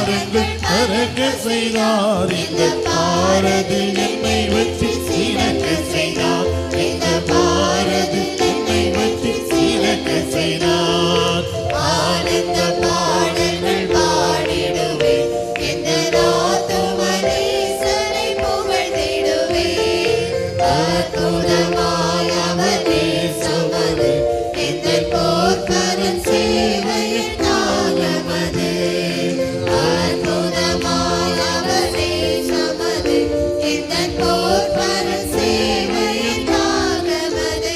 பாரங்கள் மறக்க செய்தார். இந்த பாரதில் என்னை வச்சு சீரக்க செய்தார். இந்த பாரதில் என்னை வச்சு சீரக்க செய்தார். ஆனந்த பாடல்கள் பாடிடுவேன், இந்த ஆத்துமனேசரை புகழ்ந்திடுவேன். அற்புதமாய் அவர் நேசமது, இந்த போர்க்கரன் சேவையின் காலமது. அற்புதமாய் அவர் நேசமது, இந்த போர்க்கரன் சேவையின் காலமது.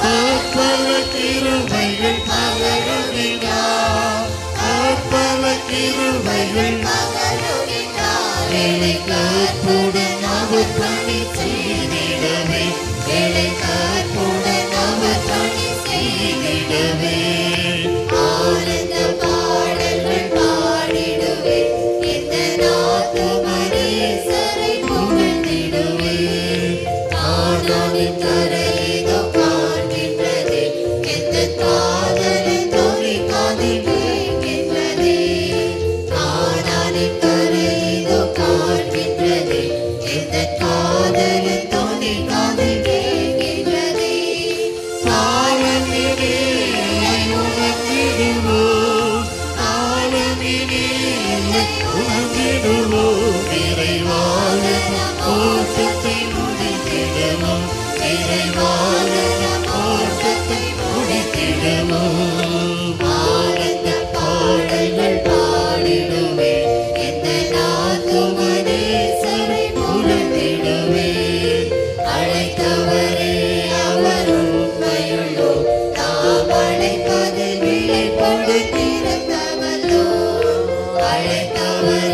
பற்பல கிருபைகள் பகருகிறார், பற்பல கிருபைகள் பகருகிறார். எனக்கு அற்புதம் அவர் பணி செய்திடவே, எனக்கு அற்புதம் அவர் பணி செய்திடவே. ஆனந்த பாடல்கள் பாடிடுவேன், இந்த ஆத்துமனேசரை புகழ்ந்திடுவேன். ஆனாலின் கரையிதோ காண்கின்றதே, இந்த காதலின் தொனி காதில் கேட்கின்றதே. ஆனாலின் கரையிதோ காண்கின்றதே, இந்த காதலின் தொனி காதில் கேட்கின்றதே. காலமினே உணர்ந்திடுவோம், காலமினே உணர்ந்திடுவோம். நிறைவாக ஓட்டத்தை முடித்திடுவோம், நிறைவாக ஓட்டத்தை முடித்திடுவோம். ஆனந்த பாடல்கள் பாடிடுவேன், இந்த ஆத்துமனேசரை புகழ்ந்திடுவேன். அழைத்தவரே அவர் உண்மையுள்ளோ, தாம் அழைப்பது விலை கொடுத்திருந்தவல்லோ. அழைத்தவரே